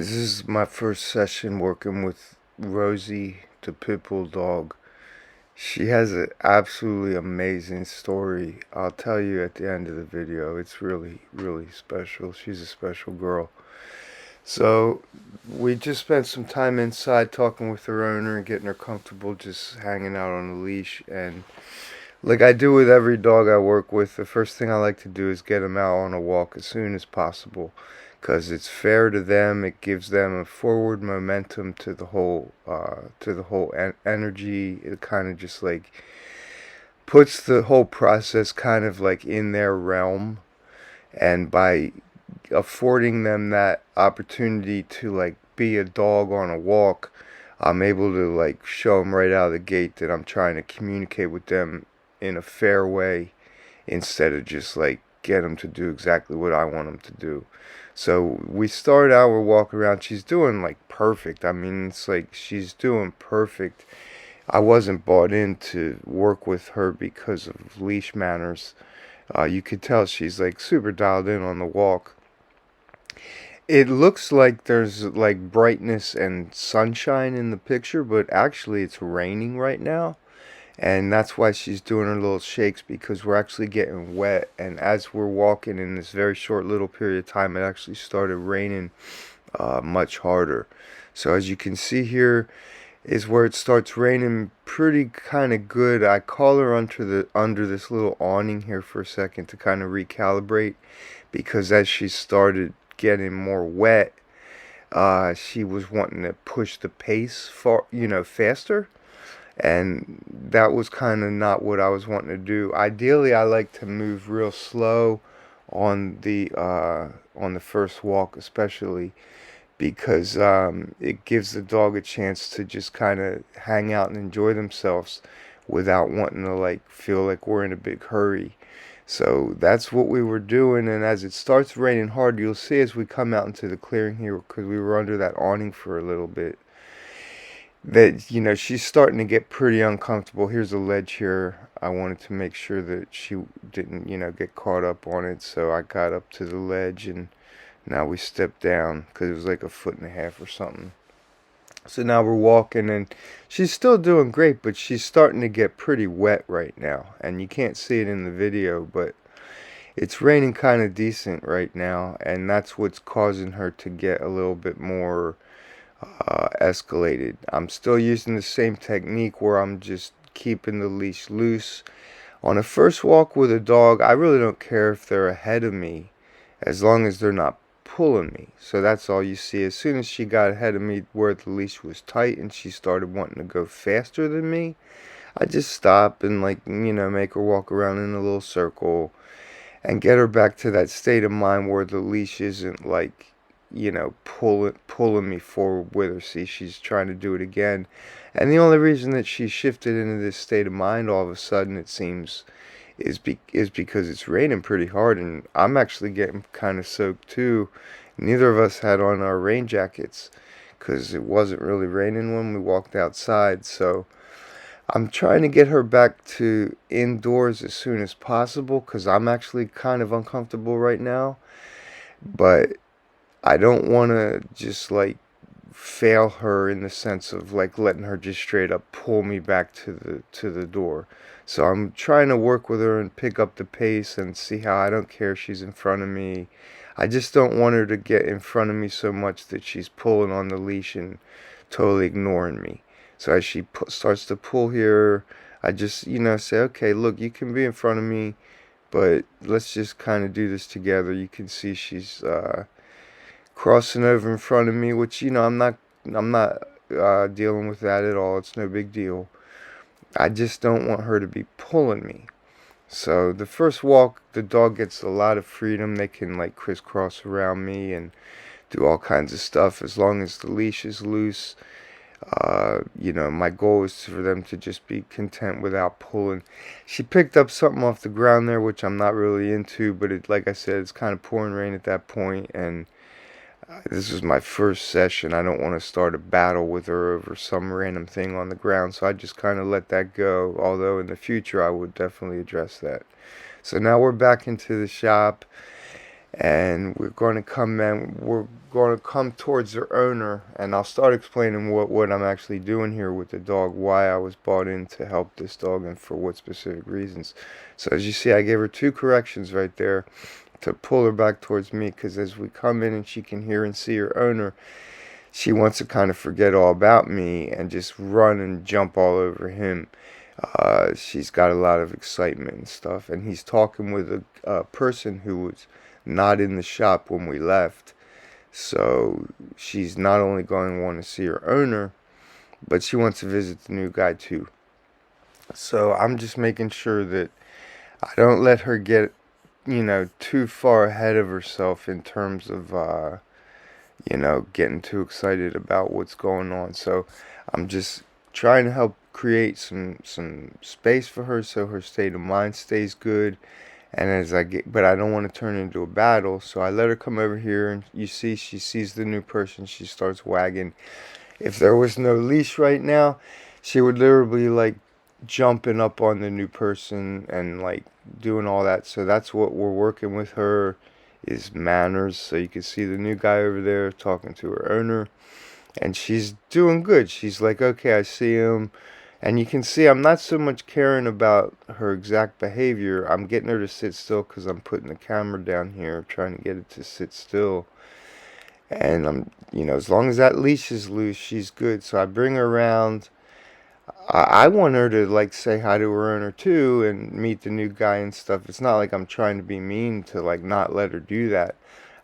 This is my first session working with Rosie, the pit bull dog. She has an absolutely amazing story. I'll tell you at the end of the video. It's really, really special. She's a special girl. So, we just spent some time inside talking with her owner and getting her comfortable just hanging out on the leash. And like I do with every dog I work with, the first thing I like to do is get them out on a walk as soon as possible, because it's fair to them. It gives them a forward momentum to the whole energy. It kind of just like puts the whole process kind of like in their realm, and by affording them that opportunity to like be a dog on a walk, I'm able to like show them right out of the gate that I'm trying to communicate with them in a fair way, instead of just like get them to do exactly what I want them to do. So we start out, we're walking around. She's doing like perfect. I mean, it's like she's doing perfect. I wasn't bought in to work with her because of leash manners. You could tell she's like super dialed in on the walk. It looks like there's like brightness and sunshine in the picture, but actually it's raining right now. And that's why she's doing her little shakes, because we're actually getting wet. And as we're walking in this very short little period of time, it actually started raining much harder. So as you can see here is where it starts raining pretty kind of good. I call her under this little awning here for a second to kind of recalibrate, because as she started getting more wet, she was wanting to push the pace faster, and that was kind of not what I was wanting to do. Ideally, I like to move real slow on the first walk, especially because it gives the dog a chance to just kind of hang out and enjoy themselves without wanting to like feel like we're in a big hurry. So that's what we were doing, and as it starts raining hard, you'll see as we come out into the clearing here, because we were under that awning for a little bit, that she's starting to get pretty uncomfortable. Here's a ledge here. I wanted to make sure that she didn't get caught up on it, so I got up to the ledge, and now we stepped down because it was like a foot and a half or something. So now we're walking, and she's still doing great, but she's starting to get pretty wet right now, and you can't see it in the video, but it's raining kind of decent right now, and that's what's causing her to get a little bit more escalated. I'm still using the same technique where I'm just keeping the leash loose. On a first walk with a dog, I really don't care if they're ahead of me, as long as they're not pulling me. So that's all you see. As soon as she got ahead of me where the leash was tight and she started wanting to go faster than me, I just stop and like, make her walk around in a little circle and get her back to that state of mind where the leash isn't like, pulling me forward with her. See, she's trying to do it again. And the only reason that she shifted into this state of mind all of a sudden, it seems, is because it's raining pretty hard, and I'm actually getting kind of soaked too. Neither of us had on our rain jackets because it wasn't really raining when we walked outside. So I'm trying to get her back to indoors as soon as possible, because I'm actually kind of uncomfortable right now. But I don't want to just like fail her in the sense of like letting her just straight up pull me back to the door. So I'm trying to work with her and pick up the pace and see how I don't care if she's in front of me. I just don't want her to get in front of me so much that she's pulling on the leash and totally ignoring me. So as she starts to pull here, I just say, okay, look, you can be in front of me, but let's just kind of do this together. You can see she's crossing over in front of me, which I'm not dealing with that at all. It's no big deal. I just don't want her to be pulling me. So the first walk, the dog gets a lot of freedom. They can like crisscross around me and do all kinds of stuff as long as the leash is loose. My goal is for them to just be content without pulling. She picked up something off the ground there, which I'm not really into, but like I said, it's kind of pouring rain at that point, and this is my first session. I don't want to start a battle with her over some random thing on the ground, so I just kind of let that go, although in the future I would definitely address that. So now we're back into the shop, and we're going to come towards the owner, and I'll start explaining what I'm actually doing here with the dog, why I was brought in to help this dog, and for what specific reasons. So as you see, I gave her two corrections right there to pull her back towards me, because as we come in and she can hear and see her owner, she wants to kind of forget all about me and just run and jump all over him. She's got a lot of excitement and stuff, and he's talking with a person who was not in the shop when we left. So she's not only going to want to see her owner, but she wants to visit the new guy too. So I'm just making sure that I don't let her get, too far ahead of herself in terms of, getting too excited about what's going on. So I'm just trying to help create some space for her so her state of mind stays good. And but I don't want to turn it into a battle. So I let her come over here, and you see, she sees the new person. She starts wagging. If there was no leash right now, she would literally like jumping up on the new person and like doing all that. So that's what we're working with her is manners. So you can see the new guy over there talking to her owner, and she's doing good. She's like, okay, I see him. And you can see I'm not so much caring about her exact behavior. I'm getting her to sit still because I'm putting the camera down here, trying to get it to sit still. And as long as that leash is loose, she's good. So I bring her around. I want her to like say hi to her owner too and meet the new guy and stuff. It's not like I'm trying to be mean to like not let her do that.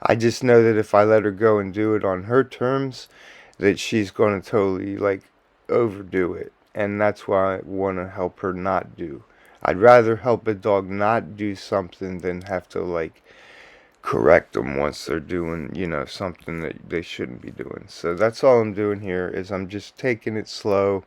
I just know that if I let her go and do it on her terms, that she's going to totally like overdo it. And that's why I want to help her not do. I'd rather help a dog not do something than have to like correct them once they're doing, something that they shouldn't be doing. So that's all I'm doing here is I'm just taking it slow.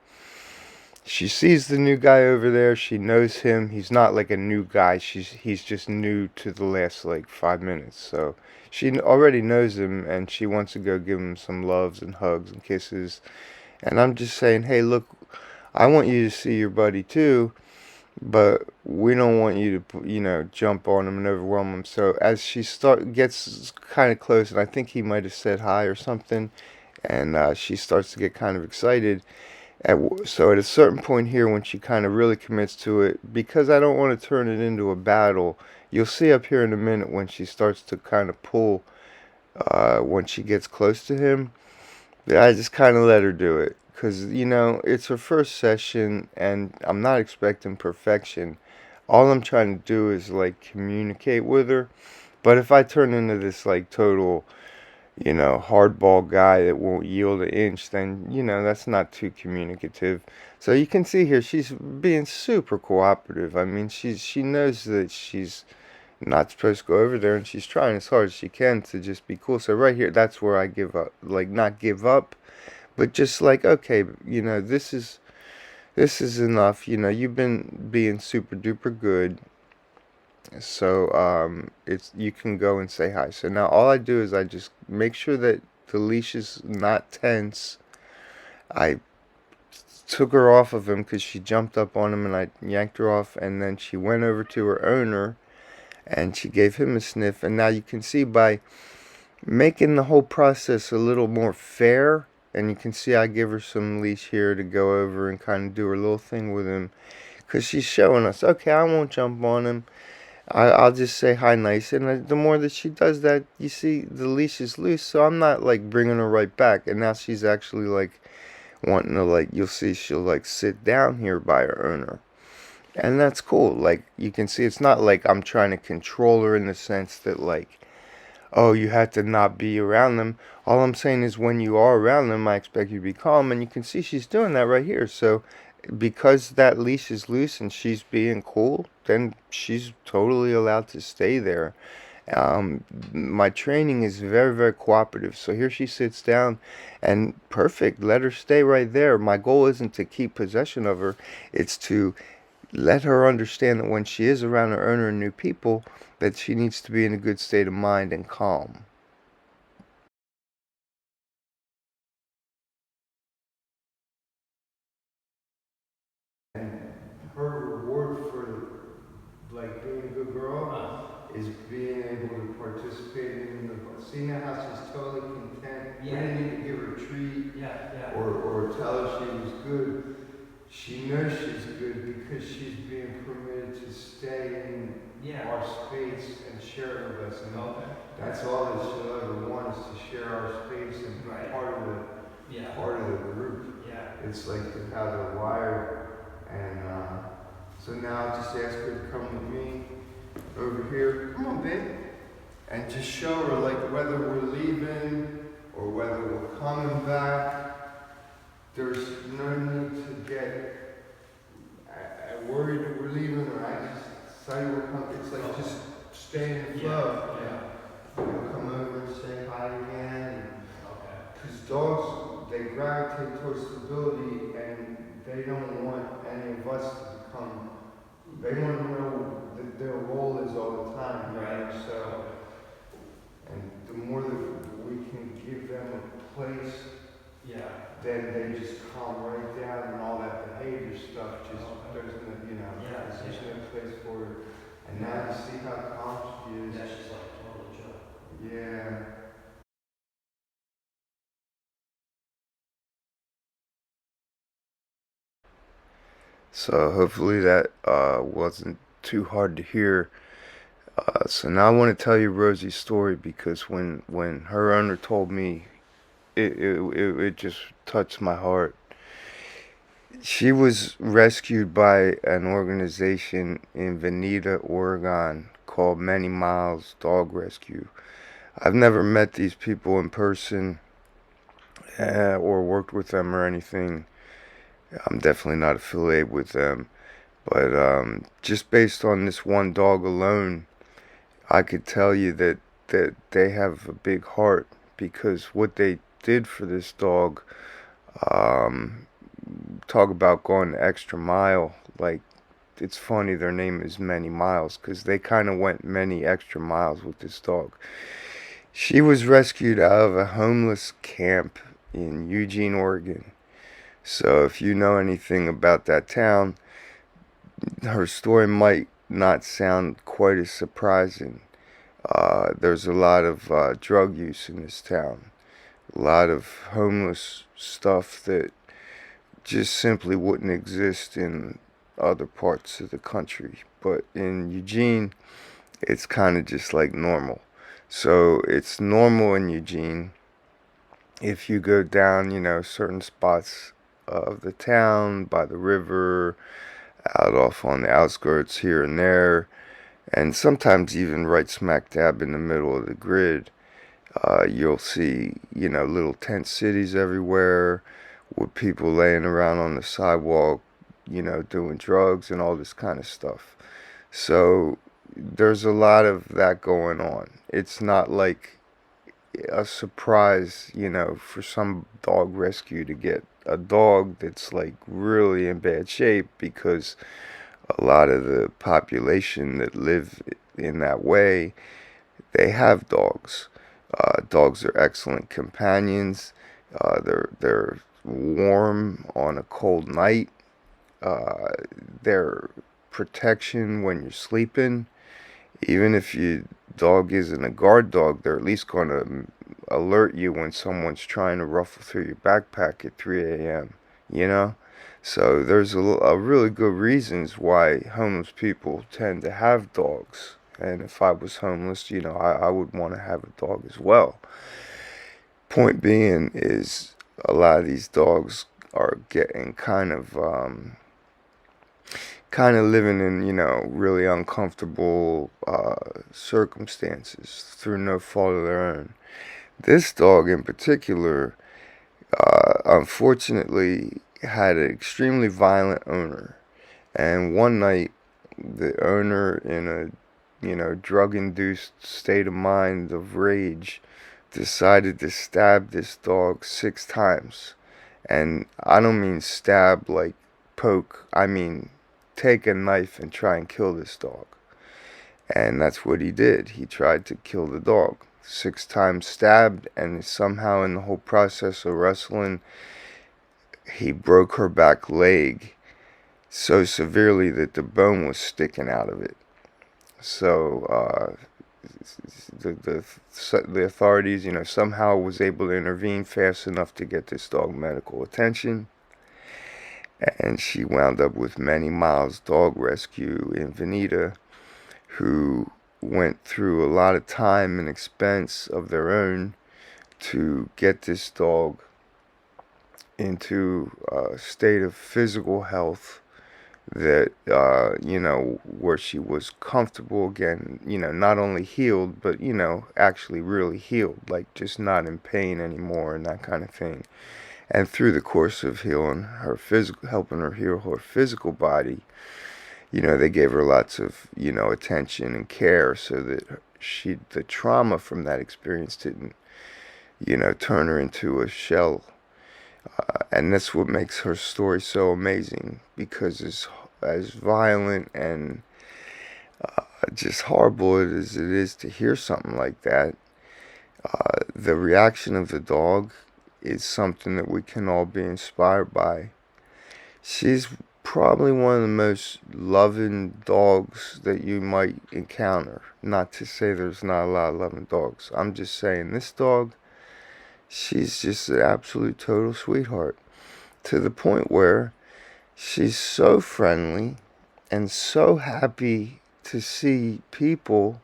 She sees the new guy over there. She knows him. He's not like a new guy. He's just new to the last like 5 minutes. So she already knows him, and she wants to go give him some loves and hugs and kisses. And I'm just saying, hey, look, I want you to see your buddy too, but we don't want you to, jump on him and overwhelm him. So as she gets kind of close, and I think he might have said hi or something, and she starts to get kind of excited. So at a certain point here, when she kind of really commits to it, because I don't want to turn it into a battle, you'll see up here in a minute when she starts to kind of pull, when she gets close to him, I just kind of let her do it. Because, it's her first session, and I'm not expecting perfection. All I'm trying to do is, like, communicate with her. But if I turn into this, like, total hardball guy that won't yield an inch, then, that's not too communicative. So you can see here, she's being super cooperative. I mean, she knows that she's not supposed to go over there, and she's trying as hard as she can to just be cool. So right here, that's where I give up. Like, not give up, but just like, okay, this is enough. You've been being super duper good. So it's you can go and say hi. So now all I do is I just make sure that the leash is not tense. I took her off of him because she jumped up on him, and I yanked her off, and then she went over to her owner and she gave him a sniff. And now you can see by making the whole process a little more fair, and you can see I give her some leash here to go over and kind of do her little thing with him, because she's showing us, okay, I won't jump on him. I'll just say hi nice. And the more that she does that, you see the leash is loose, so I'm not like bringing her right back. And now she's actually like wanting to, like, you'll see she'll like sit down here by her owner. And that's cool. Like, you can see it's not like I'm trying to control her in the sense that, like, oh, you have to not be around them. All I'm saying is when you are around them, I expect you to be calm. And you can see she's doing that right here. So because that leash is loose and she's being cool, then she's totally allowed to stay there. My training is very, very cooperative. So here she sits down, and perfect. Let her stay right there. My goal isn't to keep possession of her. It's to let her understand that when she is around her owner and new people, that she needs to be in a good state of mind and calm. And her reward for like being a good girl is being able to participate in the, seeing how she's totally content. We Yeah. didn't need to give her a treat Yeah. or tell her she was good. She knows she's good because she's being permitted to stay in Yeah. our space and share it with us. And Okay. that's all that she'll ever want, is to share our space and be Right. part of Yeah. the group. Yeah. It's like how they're wired. And so now I just ask her to come with me over here. Come on, babe. And just show her, like, whether we're leaving or whether we're coming back. There's no need to get worried that we're leaving or anxious. Excited we're coming. It's like just stay in the flow. Yeah. We'll come over and say hi again. Okay. Because dogs, they gravitate towards stability and they don't want any of us to become, they want to know that their role is all the time. Right. So, and the more that we can give them a place, Yeah. then they just calm right down and all that behavior stuff just, there's no, Yeah. there's just no place for it. And now you see how calm she is. Yeah, she's like totally chill. Yeah. So hopefully that wasn't too hard to hear. So now I want to tell you Rosie's story, because when her owner told me, it just touched my heart. She was rescued by an organization in Veneta, Oregon called Many Miles Dog Rescue. I've never met these people in person or worked with them or anything. I'm definitely not affiliated with them. But just based on this one dog alone, I could tell you that they have a big heart, because what they did for this dog, um, talk about going the extra mile. Like, it's funny their name is Many Miles, because they kind of went many extra miles with this dog. She was rescued out of a homeless camp in Eugene, Oregon. So if you know anything about that town, her story might not sound quite as surprising. There's a lot of drug use in this town, a lot of homeless stuff that just simply wouldn't exist in other parts of the country. But in Eugene, it's kind of just like normal. So it's normal in Eugene if you go down, certain spots of the town, by the river, out off on the outskirts here and there, and sometimes even right smack dab in the middle of the grid. You'll see, little tent cities everywhere with people laying around on the sidewalk, doing drugs and all this kind of stuff. So there's a lot of that going on. It's not like a surprise, for some dog rescue to get a dog that's like really in bad shape, because a lot of the population that live in that way, they have dogs. Dogs are excellent companions. They're warm on a cold night. They're protection when you're sleeping. Even if your dog isn't a guard dog, they're at least going to alert you when someone's trying to ruffle through your backpack at 3 a.m. You know? So there's a really good reasons why homeless people tend to have dogs. And if I was homeless, I would want to have a dog as well. Point being is, a lot of these dogs are getting kind of living in, really uncomfortable circumstances through no fault of their own. This dog in particular, unfortunately, had an extremely violent owner. And one night, the owner, in a, drug-induced state of mind of rage, decided to stab this dog 6 times. And I don't mean stab like poke, I mean take a knife and try and kill this dog. And that's what he did. He tried to kill the dog. 6 times stabbed, and somehow in the whole process of wrestling, he broke her back leg so severely that the bone was sticking out of it. So the authorities, somehow was able to intervene fast enough to get this dog medical attention, and she wound up with Many Miles Dog Rescue in Veneta, who went through a lot of time and expense of their own to get this dog into a state of physical health that where she was comfortable again, not only healed but actually really healed, like just not in pain anymore and that kind of thing. And through the course of healing her physical, helping her heal her physical body, they gave her lots of attention and care so that the trauma from that experience didn't turn her into a shell. And that's what makes her story so amazing, because as violent and just horrible as it is to hear something like that, the reaction of the dog is something that we can all be inspired by. She's probably one of the most loving dogs that you might encounter. Not to say there's not a lot of loving dogs. I'm just saying this dog, she's just an absolute total sweetheart. To the point where she's so friendly and so happy to see people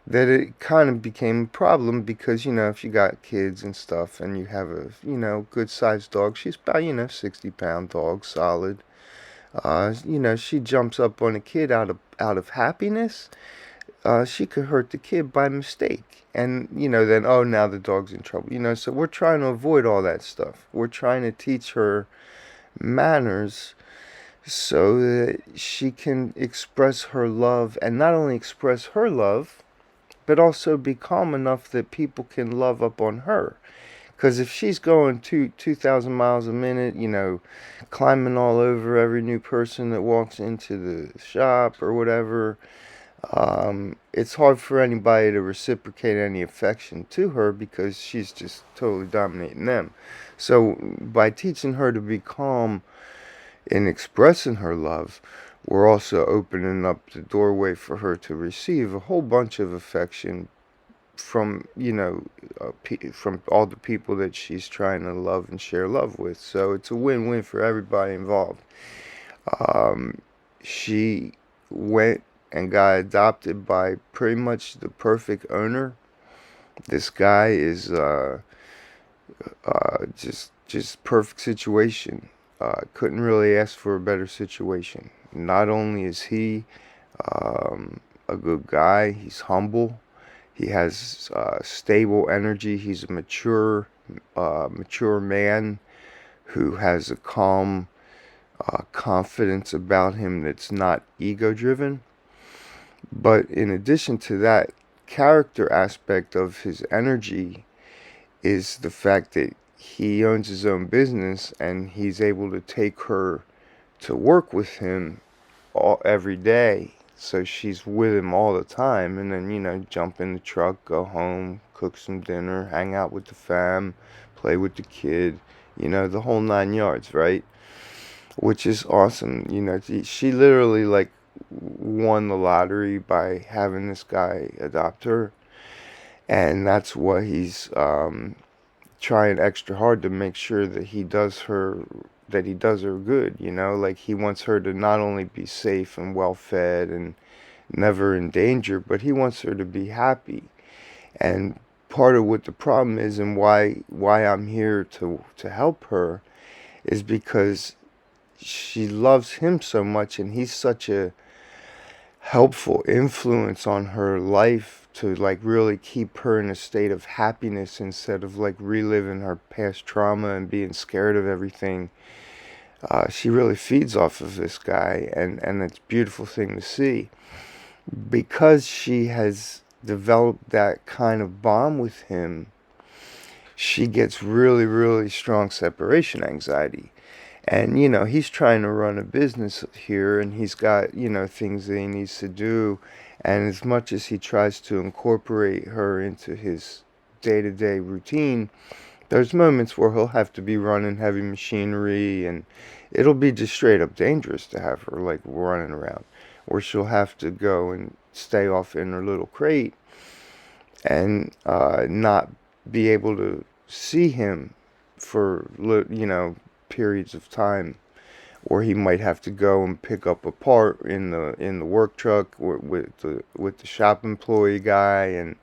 that it kind of became a problem, because if you got kids and stuff and you have a good sized dog, she's about 60-pound dog, solid. She jumps up on a kid out of happiness. She could hurt the kid by mistake, and then, oh, now the dog's in trouble. So we're trying to avoid all that stuff. We're trying to teach her manners so that she can express her love, and not only express her love, but also be calm enough that people can love up on her. Because if she's going 2,000 miles a minute, climbing all over every new person that walks into the shop or whatever, it's hard for anybody to reciprocate any affection to her, because she's just totally dominating them. So by teaching her to be calm in expressing her love, we're also opening up the doorway for her to receive a whole bunch of affection from from all the people that she's trying to love and share love with. So it's a win-win for everybody involved. She went and got adopted by pretty much the perfect owner. This guy is just perfect situation. Couldn't really ask for a better situation. Not only is he a good guy, he's humble. He has stable energy. He's a mature man who has a calm confidence about him that's not ego-driven. But in addition to that character aspect of his energy is the fact that he owns his own business, and he's able to take her to work with him every day. So she's with him all the time, and then jump in the truck, go home, cook some dinner, hang out with the fam, play with the kid, the whole 9 yards, right? Which is awesome. She literally like won the lottery by having this guy adopt her, and that's what he's trying extra hard to make sure that he does her good. Like he wants her to not only be safe and well fed and never in danger, but he wants her to be happy. And part of what the problem is, and why I'm here to help her, is because she loves him so much, and he's such a helpful influence on her life to like really keep her in a state of happiness instead of like reliving her past trauma and being scared of everything. She really feeds off of this guy, and it's a beautiful thing to see, because she has developed that kind of bond with him. She gets really, really strong separation anxiety. And, he's trying to run a business here, and he's got, things that he needs to do. And as much as he tries to incorporate her into his day-to-day routine, there's moments where he'll have to be running heavy machinery, and it'll be just straight up dangerous to have her, like, running around. or she'll have to go and stay off in her little crate and not be able to see him for periods of time, or he might have to go and pick up a part in the work truck or with the shop employee guy, and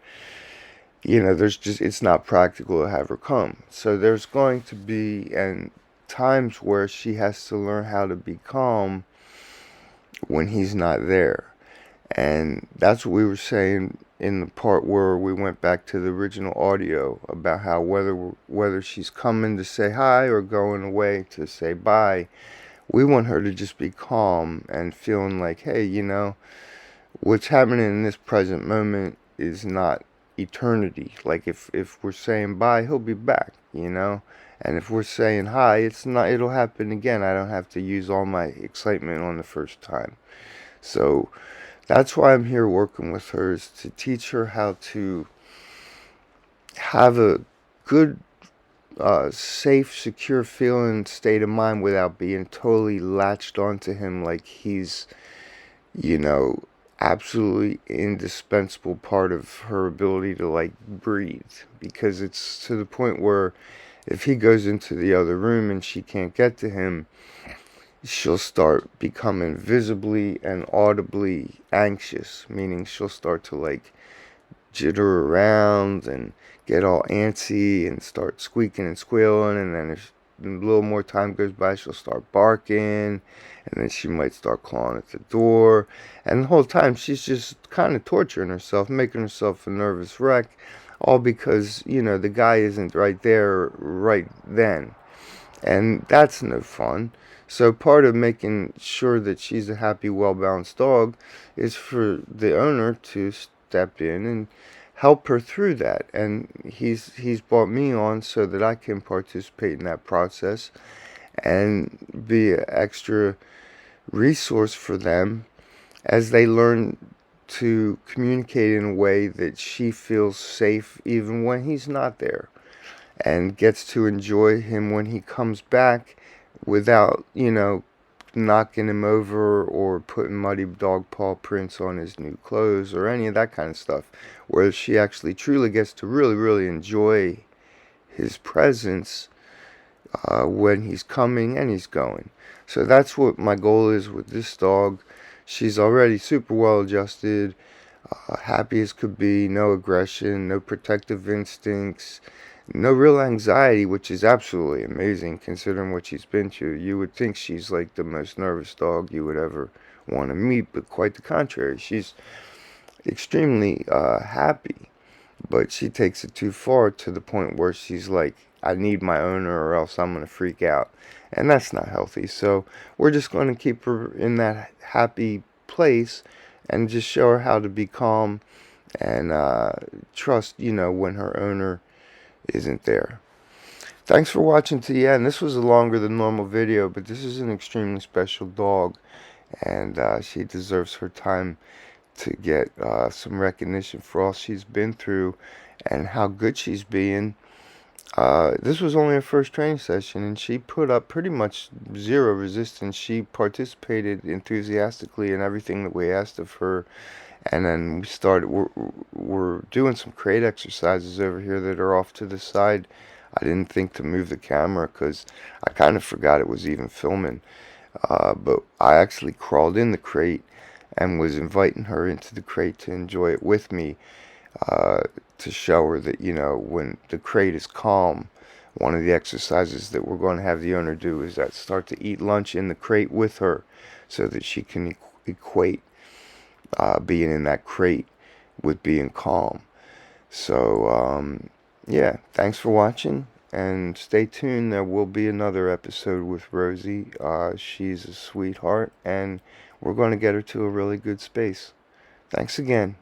there's just it's not practical to have her come. So there's going to be and times where she has to learn how to be calm when he's not there. And that's what we were saying in the part where we went back to the original audio about how whether she's coming to say hi or going away to say bye, we want her to just be calm and feeling like, hey, what's happening in this present moment is not eternity. Like if we're saying bye, he'll be back. And if we're saying hi, it'll happen again. I don't have to use all my excitement on the first time. So that's why I'm here working with her, is to teach her how to have a good, safe, secure feeling state of mind without being totally latched onto him like he's, you know, absolutely indispensable part of her ability to like breathe. Because it's to the point where if he goes into the other room and she can't get to him, she'll start becoming visibly and audibly anxious, meaning she'll start to like jitter around and get all antsy and start squeaking and squealing, and then if a little more time goes by, she'll start barking, and then she might start clawing at the door, and the whole time she's just kind of torturing herself, making herself a nervous wreck, all because the guy isn't right there right then, and that's no fun. So part of making sure that she's a happy, well-balanced dog is for the owner to step in and help her through that. And he's brought me on so that I can participate in that process and be an extra resource for them as they learn to communicate in a way that she feels safe even when he's not there, and gets to enjoy him when he comes back without, knocking him over or putting muddy dog paw prints on his new clothes or any of that kind of stuff. Where she actually truly gets to really, really enjoy his presence when he's coming and he's going. So that's what my goal is with this dog. She's already super well adjusted, happy as could be, no aggression, no protective instincts, no real anxiety, which is absolutely amazing considering what she's been through. You would think she's like the most nervous dog you would ever want to meet, but quite the contrary. She's extremely happy, but she takes it too far to the point where she's like, I need my owner or else I'm going to freak out. And that's not healthy. So we're just going to keep her in that happy place and just show her how to be calm and trust, when her owner isn't there. Thanks for watching to the end. This was a longer than normal video, but this is an extremely special dog, and she deserves her time to get some recognition for all she's been through and how good she's being. This was only her first training session, and she put up pretty much zero resistance. She participated enthusiastically in everything that we asked of her. And then we're doing some crate exercises over here that are off to the side. I didn't think to move the camera because I kind of forgot it was even filming. But I actually crawled in the crate and was inviting her into the crate to enjoy it with me, to show her that, when the crate is calm, one of the exercises that we're going to have the owner do is that start to eat lunch in the crate with her so that she can equate being in that crate with being calm. So, yeah, thanks for watching, and stay tuned. There will be another episode with Rosie. She's a sweetheart, and we're going to get her to a really good space. Thanks again.